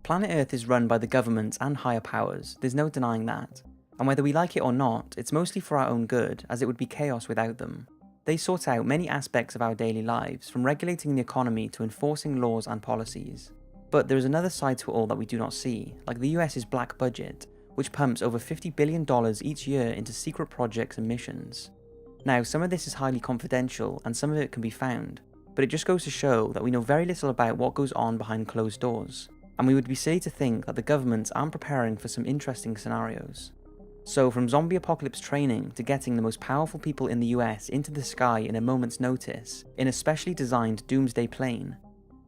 Planet Earth is run by the governments and higher powers, there's no denying that. And whether we like it or not, it's mostly for our own good, as it would be chaos without them. They sort out many aspects of our daily lives, from regulating the economy to enforcing laws and policies. But there is another side to it all that we do not see, like the US's black budget, which pumps over $50 billion each year into secret projects and missions. Now, some of this is highly confidential, and some of it can be found, but it just goes to show that we know very little about what goes on behind closed doors, and we would be silly to think that the governments aren't preparing for some interesting scenarios. So from zombie apocalypse training to getting the most powerful people in the US into the sky in a moment's notice, in a specially designed Doomsday plane,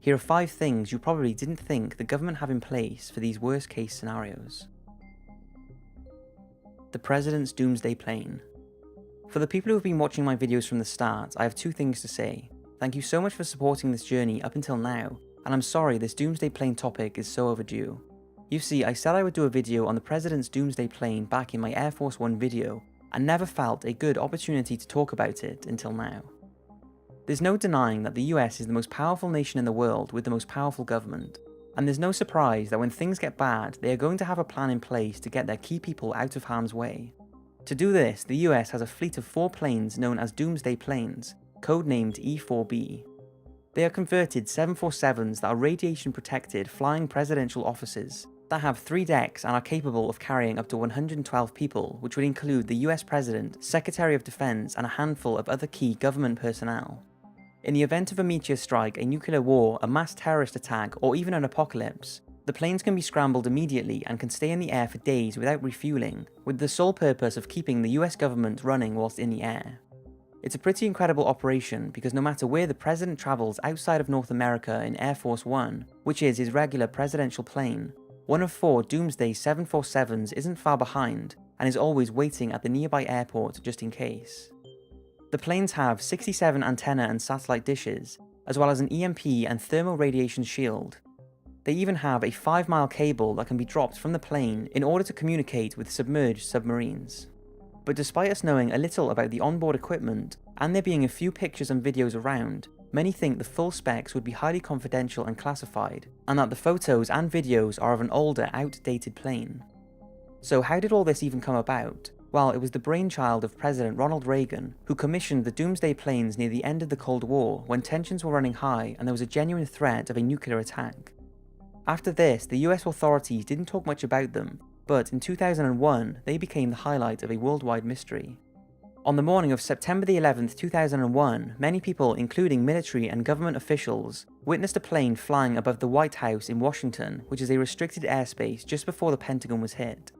here are 5 things you probably didn't think the government have in place for these worst case scenarios. The President's Doomsday Plane. For the people who have been watching my videos from the start, I have 2 things to say. Thank you so much for supporting this journey up until now, and I'm sorry this Doomsday Plane topic is so overdue. You see, I said I would do a video on the President's Doomsday Plane back in my Air Force One video, and never felt a good opportunity to talk about it until now. There's no denying that the US is the most powerful nation in the world with the most powerful government, and there's no surprise that when things get bad, they are going to have a plan in place to get their key people out of harm's way. To do this, the US has a fleet of 4 planes known as Doomsday Planes, codenamed E-4B. They are converted 747s that are radiation protected flying presidential offices that have 3 decks and are capable of carrying up to 112 people, which would include the US President, Secretary of Defense, and a handful of other key government personnel. In the event of a meteor strike, a nuclear war, a mass terrorist attack, or even an apocalypse, the planes can be scrambled immediately and can stay in the air for days without refueling, with the sole purpose of keeping the US government running whilst in the air. It's a pretty incredible operation because no matter where the president travels outside of North America in Air Force One, which is his regular presidential plane, one of 4 Doomsday 747s isn't far behind and is always waiting at the nearby airport just in case. The planes have 67 antenna and satellite dishes, as well as an EMP and thermal radiation shield. They even have a 5-mile cable that can be dropped from the plane in order to communicate with submerged submarines. But despite us knowing a little about the onboard equipment, and there being a few pictures and videos around, many think the full specs would be highly confidential and classified, and that the photos and videos are of an older, outdated plane. So how did all this even come about? Well, it was the brainchild of President Ronald Reagan, who commissioned the Doomsday planes near the end of the Cold War when tensions were running high and there was a genuine threat of a nuclear attack. After this, the US authorities didn't talk much about them, but in 2001, they became the highlight of a worldwide mystery. On the morning of September the 11th, 2001, many people, including military and government officials, witnessed a plane flying above the White House in Washington, which is a restricted airspace just before the Pentagon was hit.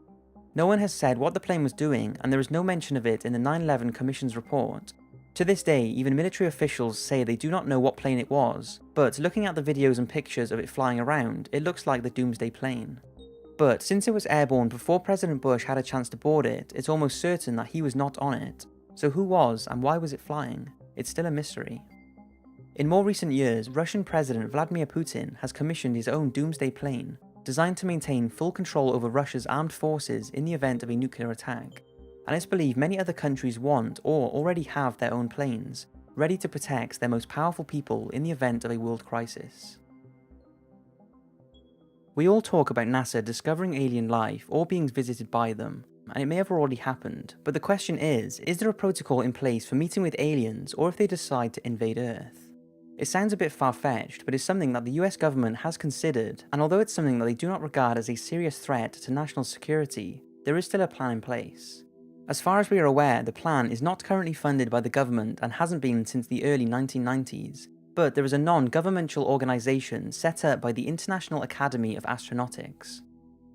No one has said what the plane was doing, and there is no mention of it in the 9/11 Commission's report. To this day, even military officials say they do not know what plane it was, but looking at the videos and pictures of it flying around, it looks like the Doomsday plane. But since it was airborne before President Bush had a chance to board it, it's almost certain that he was not on it. So who was, and why was it flying? It's still a mystery. In more recent years, Russian President Vladimir Putin has commissioned his own Doomsday plane, designed to maintain full control over Russia's armed forces in the event of a nuclear attack, and it's believed many other countries want or already have their own planes, ready to protect their most powerful people in the event of a world crisis. We all talk about NASA discovering alien life or being visited by them, and it may have already happened, but the question is there a protocol in place for meeting with aliens or if they decide to invade Earth? It sounds a bit far-fetched, but it's something that the US government has considered, and although it's something that they do not regard as a serious threat to national security, there is still a plan in place. As far as we are aware, the plan is not currently funded by the government and hasn't been since the early 1990s, but there is a non-governmental organisation set up by the International Academy of Astronautics.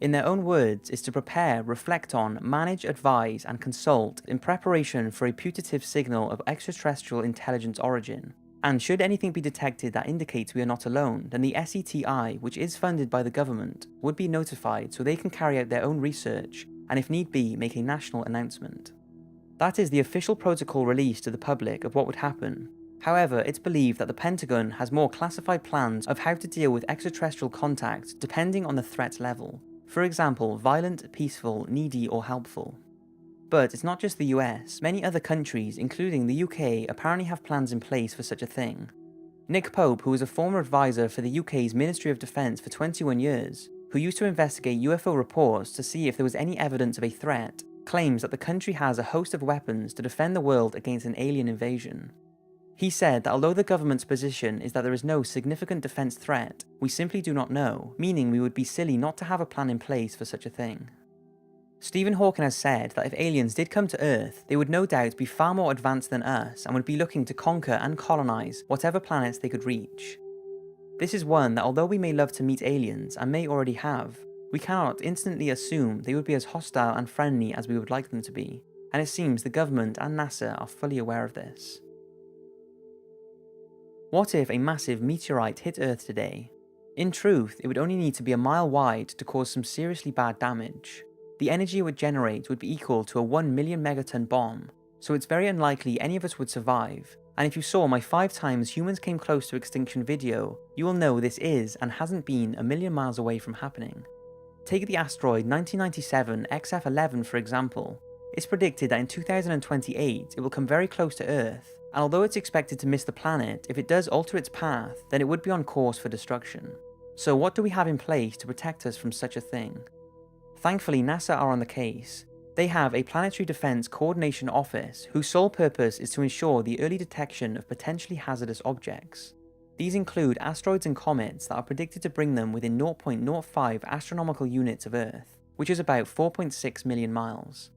In their own words, is to prepare, reflect on, manage, advise, and consult in preparation for a putative signal of extraterrestrial intelligence origin. And should anything be detected that indicates we are not alone, then the SETI, which is funded by the government, would be notified so they can carry out their own research, and if need be, make a national announcement. That is the official protocol released to the public of what would happen. However, it's believed that the Pentagon has more classified plans of how to deal with extraterrestrial contact depending on the threat level. For example, violent, peaceful, needy, or helpful. But it's not just the US, many other countries, including the UK, apparently have plans in place for such a thing. Nick Pope, who was a former advisor for the UK's Ministry of Defence for 21 years, who used to investigate UFO reports to see if there was any evidence of a threat, claims that the country has a host of weapons to defend the world against an alien invasion. He said that although the government's position is that there is no significant defense threat, we simply do not know, meaning we would be silly not to have a plan in place for such a thing. Stephen Hawking has said that if aliens did come to Earth, they would no doubt be far more advanced than us and would be looking to conquer and colonize whatever planets they could reach. This is one that although we may love to meet aliens and may already have, we cannot instantly assume they would be as hostile and friendly as we would like them to be, and it seems the government and NASA are fully aware of this. What if a massive meteorite hit Earth today? In truth, it would only need to be a mile wide to cause some seriously bad damage. The energy it would generate would be equal to a 1 million megaton bomb, so it's very unlikely any of us would survive, and if you saw my 5 times humans came close to extinction video, you will know this is and hasn't been a million miles away from happening. Take the asteroid 1997 XF11 for example. It's predicted that in 2028 it will come very close to Earth, and although it's expected to miss the planet, if it does alter its path, then it would be on course for destruction. So what do we have in place to protect us from such a thing? Thankfully, NASA are on the case. They have a Planetary Defense Coordination Office whose sole purpose is to ensure the early detection of potentially hazardous objects. These include asteroids and comets that are predicted to bring them within 0.05 astronomical units of Earth, which is about 4.6 million miles.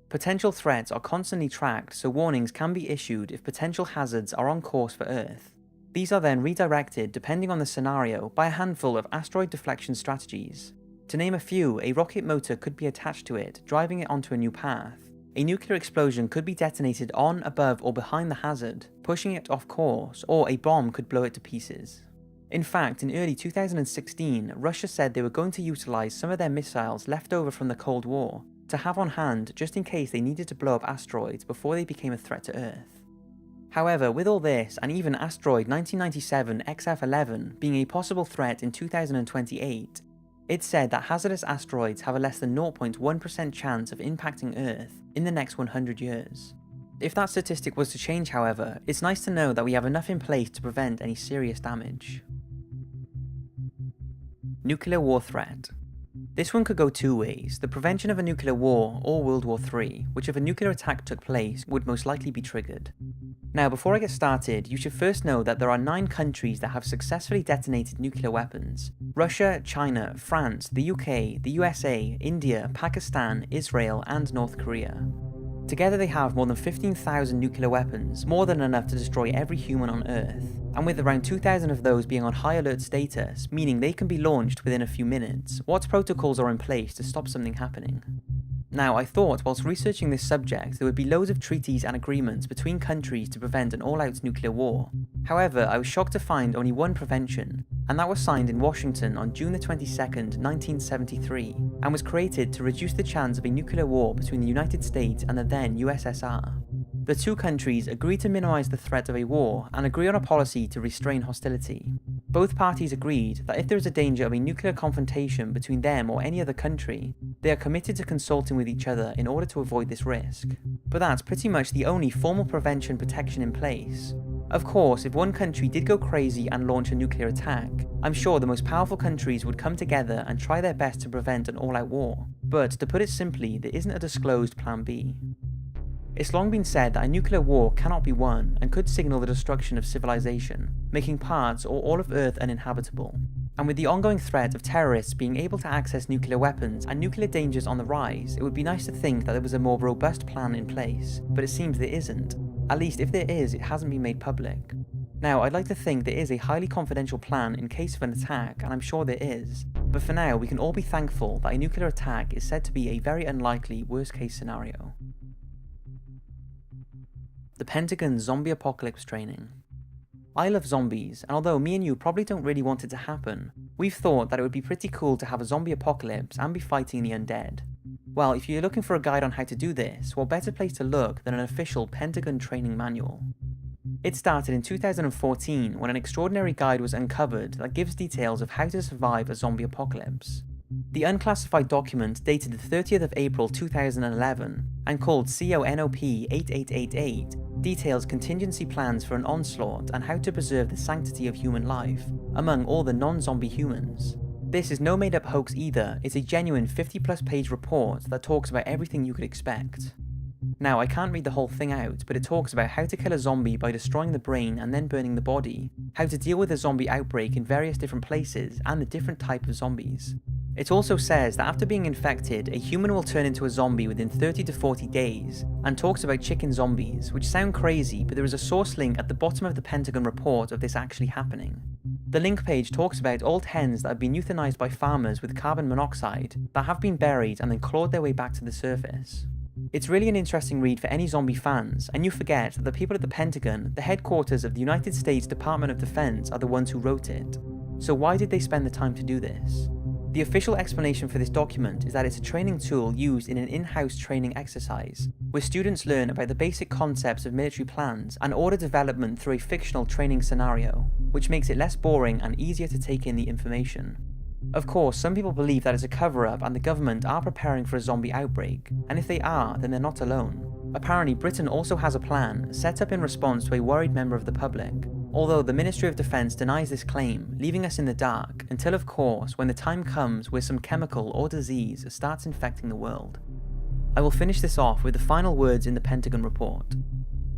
Potential threats are constantly tracked, so warnings can be issued if potential hazards are on course for Earth. These are then redirected depending on the scenario by a handful of asteroid deflection strategies. To name a few, a rocket motor could be attached to it, driving it onto a new path. A nuclear explosion could be detonated on, above, or behind the hazard, pushing it off course, or a bomb could blow it to pieces. In fact, in early 2016, Russia said they were going to utilize some of their missiles left over from the Cold War to have on hand just in case they needed to blow up asteroids before they became a threat to Earth. However, with all this, and even asteroid 1997 XF11 being a possible threat in 2028, it's said that hazardous asteroids have a less than 0.1% chance of impacting Earth in the next 100 years. If that statistic was to change, however, it's nice to know that we have enough in place to prevent any serious damage. Nuclear war threat. This one could go two ways: the prevention of a nuclear war or World War III, which if a nuclear attack took place would most likely be triggered. Now before I get started, you should first know that there are 9 countries that have successfully detonated nuclear weapons: Russia, China, France, the UK, the USA, India, Pakistan, Israel, and North Korea. Together they have more than 15,000 nuclear weapons, more than enough to destroy every human on Earth, and with around 2,000 of those being on high alert status, meaning they can be launched within a few minutes, what protocols are in place to stop something happening? Now, I thought whilst researching this subject there would be loads of treaties and agreements between countries to prevent an all-out nuclear war. However, I was shocked to find only one prevention, and that was signed in Washington on June the 22nd, 1973, and was created to reduce the chance of a nuclear war between the United States and the then USSR. The two countries agreed to minimize the threat of a war and agree on a policy to restrain hostility. Both parties agreed that if there is a danger of a nuclear confrontation between them or any other country, they are committed to consulting with each other in order to avoid this risk. But that's pretty much the only formal prevention protection in place. Of course, if one country did go crazy and launch a nuclear attack, I'm sure the most powerful countries would come together and try their best to prevent an all-out war. But to put it simply, there isn't a disclosed plan B. It's long been said that a nuclear war cannot be won and could signal the destruction of civilization, making parts or all of Earth uninhabitable. And with the ongoing threat of terrorists being able to access nuclear weapons and nuclear dangers on the rise, it would be nice to think that there was a more robust plan in place, but it seems there isn't. At least if there is, it hasn't been made public. Now, I'd like to think there is a highly confidential plan in case of an attack, and I'm sure there is, but for now we can all be thankful that a nuclear attack is said to be a very unlikely worst case scenario. The Pentagon's zombie apocalypse training. I love zombies, and although me and you probably don't really want it to happen, we've thought that it would be pretty cool to have a zombie apocalypse and be fighting the undead. Well, if you're looking for a guide on how to do this, what better place to look than an official Pentagon training manual? It started in 2014 when an extraordinary guide was uncovered that gives details of how to survive a zombie apocalypse. The unclassified document dated the 30th of April 2011 and called CONOP 8888 details contingency plans for an onslaught and how to preserve the sanctity of human life among all the non-zombie humans. This is no made up hoax either, it's a genuine 50+ page report that talks about everything you could expect. Now, I can't read the whole thing out, but it talks about how to kill a zombie by destroying the brain and then burning the body, how to deal with a zombie outbreak in various different places, and the different type of zombies. It also says that after being infected, a human will turn into a zombie within 30 to 40 days, and talks about chicken zombies, which sound crazy, but there is a source link at the bottom of the Pentagon report of this actually happening. The link page talks about old hens that have been euthanized by farmers with carbon monoxide, that have been buried and then clawed their way back to the surface. It's really an interesting read for any zombie fans, and you forget that the people at the Pentagon, the headquarters of the United States Department of Defense, are the ones who wrote it. So why did they spend the time to do this? The official explanation for this document is that it's a training tool used in an in-house training exercise, where students learn about the basic concepts of military plans and order development through a fictional training scenario, which makes it less boring and easier to take in the information. Of course, some people believe that it's a cover-up and the government are preparing for a zombie outbreak, and if they are, then they're not alone. Apparently, Britain also has a plan, set up in response to a worried member of the public, although the Ministry of Defence denies this claim, leaving us in the dark, until of course, when the time comes where some chemical or disease starts infecting the world. I will finish this off with the final words in the Pentagon report.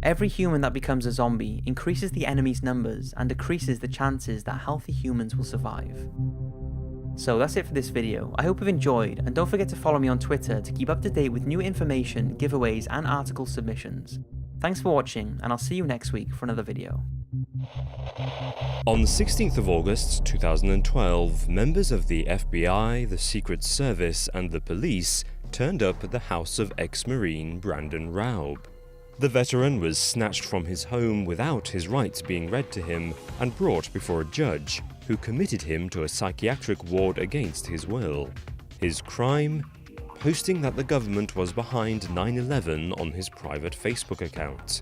Every human that becomes a zombie increases the enemy's numbers and decreases the chances that healthy humans will survive. So that's it for this video. I hope you've enjoyed, and don't forget to follow me on Twitter to keep up to date with new information, giveaways and article submissions. Thanks for watching, and I'll see you next week for another video. On the 16th of August 2012, members of the FBI, the Secret Service and the police turned up at the house of ex-Marine Brandon Raub. The veteran was snatched from his home without his rights being read to him and brought before a judge, who committed him to a psychiatric ward against his will. His crime? Posting that the government was behind 9/11 on his private Facebook account.